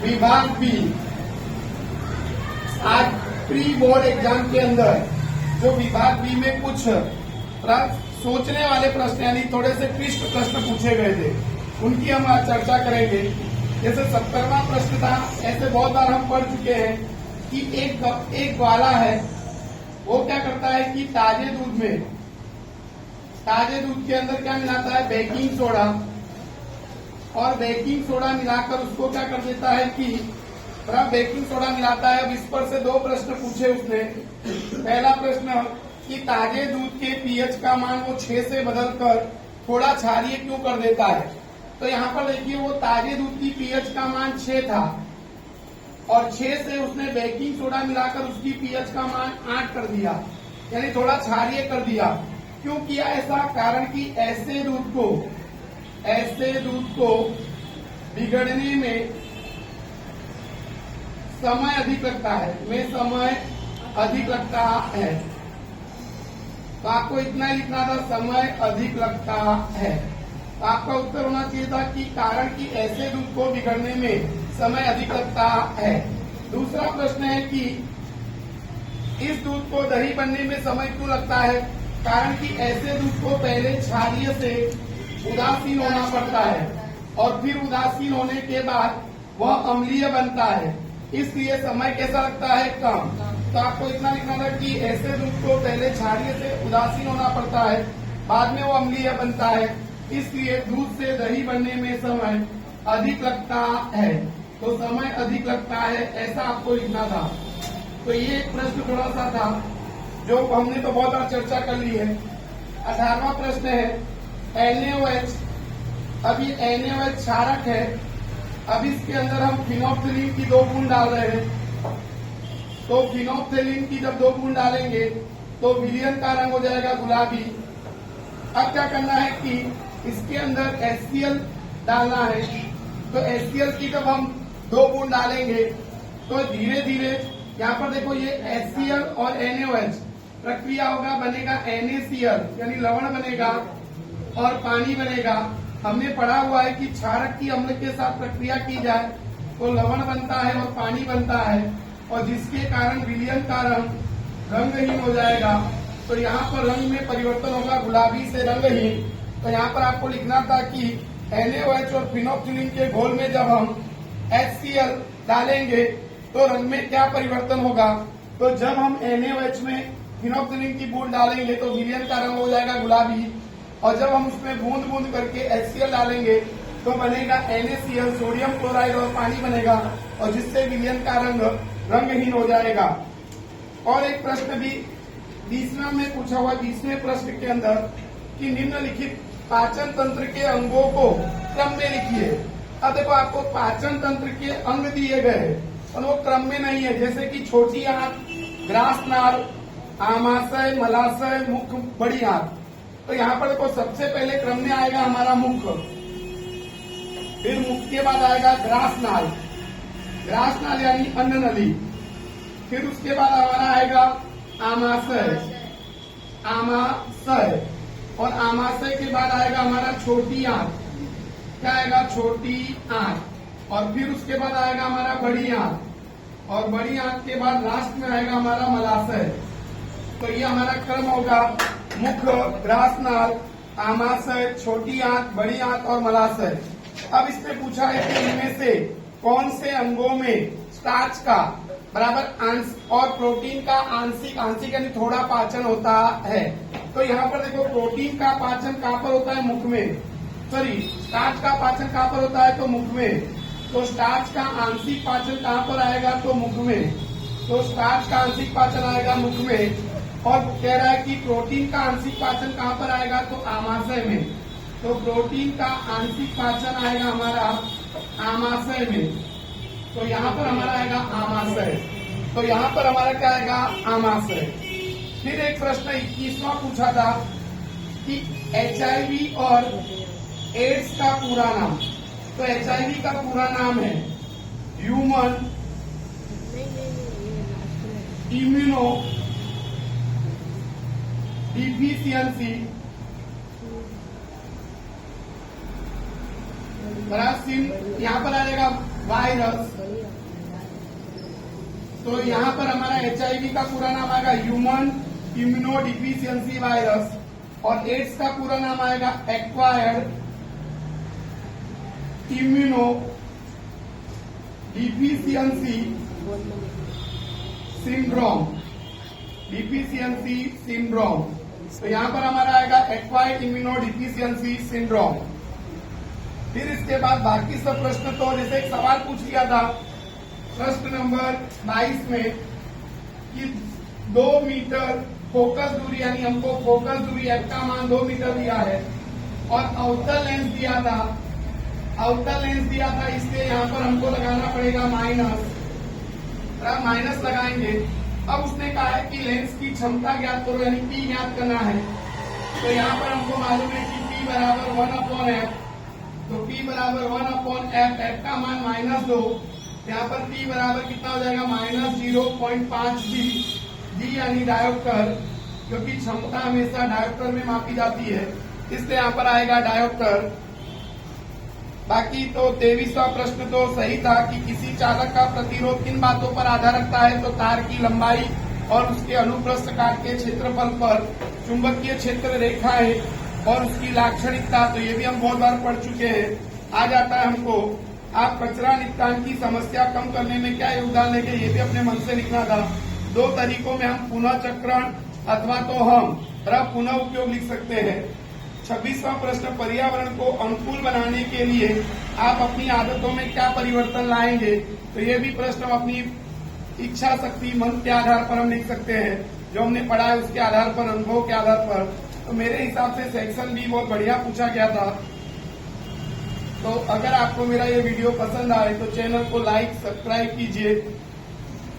विभाग बी, आज pre board exam के अंदर जो विभाग बी में कुछ सोचने वाले प्रश्न यानी थोड़े से क्लिष्ट प्रश्न पूछे गए थे, उनकी हम आज चर्चा करेंगे। जैसे 70वां प्रश्न था, ऐसे बहुत बार हम पढ़ चुके हैं कि एक ग्वाला है, वो क्या करता है कि ताजे दूध के अंदर क्या मिलाता है, बेकिंग सोडा, और बेकिंग सोडा मिलाकर उसको क्या कर देता है कि बेकिंग सोडा मिलाता है। अब इस पर से दो प्रश्न पूछे उसने। पहला प्रश्न कि ताजे दूध के पीएच का मान वो 6 से बदलकर थोड़ा क्षारीय क्यों कर देता है। तो यहाँ पर देखिए, वो ताजे दूध की पीएच का मान 6 था और 6 से उसने बेकिंग सोडा मिलाकर उसकी पीएच का मान 8 कर दिया, यानी थोड़ा क्षारीय कर दिया। क्यों किया ऐसा? कारण कि ऐसे दूध को बिगड़ने में समय अधिक लगता है, तो आपको इतना ही लिखना था, समय अधिक लगता है। तो आपका उत्तर होना चाहिए था कि कारण कि ऐसे दूध को बिगड़ने में समय अधिक लगता है। दूसरा प्रश्न है कि इस दूध को दही बनने में समय क्यों लगता है। कारण कि ऐसे दूध को पहले क्षारीय से उदासीन होना पड़ता है और फिर उदासीन होने के बाद वह अम्लीय बनता है, इसलिए समय कैसा लगता है, कम। तो आपको इतना लिखना था कि ऐसे दूध को पहले क्षारीय से उदासीन होना पड़ता है, बाद में वो अम्लीय बनता है, इसलिए दूध से दही बनने में समय अधिक लगता है। तो समय अधिक लगता है, ऐसा आपको लिखना था। तो ये एक प्रश्न थोड़ा सा था जो हमने तो बहुत बार चर्चा कर ली है। 18वां प्रश्न है NaOH। अब ये NaOH क्षारक है। अब इसके अंदर हम फिनोप्थिलीन की 2 बूंद डाल रहे हैं। तो फिनोप्थिलीन की जब 2 बूंद डालेंगे तो विलयन का रंग हो जाएगा गुलाबी। अब क्या करना है कि इसके अंदर HCl डालना है। तो HCl की जब हम 2 बूंद डालेंगे तो धीरे धीरे यहाँ पर देखो, ये HCl और NaOH प्रक्रिया होगा, बनेगा NaCl यानी लवण बनेगा और पानी बनेगा। हमने पढ़ा हुआ है कि क्षारक की अम्ल के साथ प्रक्रिया की जाए तो लवण बनता है और पानी बनता है, और जिसके कारण विलयन का रंग रंगहीन हो जाएगा। तो यहाँ पर रंग में परिवर्तन होगा, गुलाबी से रंगहीन। तो यहाँ पर आपको लिखना था कि NaOH और फिनोप्थिलीन के घोल में जब हम HCl डालेंगे तो रंग में क्या परिवर्तन होगा। तो जब हम NaOH में फिनोप्थिलीन की बूंद डालेंगे तो विलयन का रंग हो जाएगा गुलाबी, और जब हम उसमें बूंद बूंद करके HCl डालेंगे तो बनेगा NaCl, सोडियम क्लोराइड और पानी बनेगा, और जिससे विलयन का रंग रंगहीन हो जाएगा। और एक प्रश्न भी 20वां में पूछा हुआ, 20वें प्रश्न के अंदर कि निम्नलिखित पाचन तंत्र के अंगों को क्रम में लिखिए। अब देखो, आपको पाचन तंत्र के अंग दिए गए और वो क्रम में नहीं है, जैसे कि छोटी आंत, ग्रासनाल, आमाशय, मलाशय, मुख, बड़ी आंत। तो यहाँ पर देखो, सबसे पहले क्रम में आएगा हमारा मुख, फिर मुख के बाद आएगा ग्रासनाल यानी अन्न नली, फिर उसके बाद हमारा आएगा आमाशय, और आमाशय के बाद आएगा हमारा छोटी आंत। क्या आएगा? छोटी आंत। और फिर उसके बाद आएगा हमारा बड़ी आंत, और बड़ी आंत के बाद लास्ट में आएगा हमारा मलाशय। तो ये हमारा क्रम होगा, मुख, ग्रासनाल, आमाशय, छोटी आंत, बड़ी आंत और मलाशय। अब इसमें पूछा है कि इनमें से कौन से अंगों में स्टार्च का बराबर और प्रोटीन का आंशिक यानी थोड़ा पाचन होता है। तो यहाँ पर देखो, प्रोटीन का पाचन कहाँ पर होता है, मुख में। सॉरी, स्टार्च का पाचन कहाँ पर होता है, तो मुख में। तो स्टार्च का आंशिक पाचन कहाँ पर आएगा, तो मुख में। तो स्टार्च का आंशिक पाचन आएगा मुख में, और कह रहा है कि प्रोटीन का आंशिक पाचन कहाँ पर आएगा, तो आमाशय में। तो प्रोटीन का आंशिक पाचन आएगा हमारा आमाशय में। तो यहाँ पर हमारा आएगा आमाशय। तो यहाँ पर हमारा क्या आएगा, आमाशय। फिर एक प्रश्न 21वां पूछा था कि HIV और एड्स का पूरा नाम। तो HIV का पूरा नाम है ह्यूमन इम्यूनो डिफिशियंसी यहाँ पर आ जाएगा वायरस तो यहाँ पर हमारा HIV का पूरा नाम आएगा ह्यूमन इम्यूनो डिफिशियंसी वायरस, और एड्स का पूरा नाम आएगा acquired immuno deficiency syndrome, deficiency syndrome. तो यहाँ पर हमारा आएगा एक्वायर्ड इम्यूनो डिफिशियंसी सिंड्रोम। फिर इसके बाद बाकी सब प्रश्न, तो जैसे एक सवाल पूछ लिया था प्रश्न नंबर 22 में कि 2 मीटर फोकस दूरी, यानी हमको फोकस दूरी f का मान 2 मीटर दिया है और आउटर लेंस दिया था, इसलिए यहाँ पर हमको लगाना पड़ेगा माइनस लगाएंगे। अब उसने कहा है कि लेंस की क्षमता ज्ञात करो, यानी P ज्ञात करना है। तो यहाँ पर हमको मालूम है कि P बराबर 1/f, तो P बराबर 1/f, f का मान -2, यहाँ पर P बराबर कितना हो जाएगा -0.5 D यानी डायोप्टर, क्योंकि क्षमता हमेशा डायोप्टर में मापी जाती है, इसलिए यहाँ पर आएगा डायोप्टर। बाकी तो 23वां प्रश्न तो सही था कि किसी चालक का प्रतिरोध किन बातों पर आधार रखता है, तो तार की लंबाई और उसके अनुप्रस्थ काट के क्षेत्रफल पर, चुंबकीय क्षेत्र रेखाएं और उसकी लाक्षणिकता, तो ये भी हम बहुत बार पढ़ चुके हैं। आ जाता है हमको आप कचरा निपटान की समस्या कम करने में क्या योगदान लेंगे, ये भी अपने मन से लिखना था। 2 तरीकों में हम पुनः चक्रण अथवा तो हम पुनः उपयोग लिख सकते हैं। 26वां प्रश्न, पर्यावरण को अनुकूल बनाने के लिए आप अपनी आदतों में क्या परिवर्तन लाएंगे, तो ये भी प्रश्न हम अपनी इच्छा शक्ति मन के आधार पर हम लिख सकते हैं, जो हमने पढ़ा है उसके आधार पर, अनुभव के आधार पर। तो मेरे हिसाब से सेक्शन भी बहुत बढ़िया पूछा गया था। तो अगर आपको मेरा ये वीडियो पसंद आए तो चैनल को लाइक सब्सक्राइब कीजिए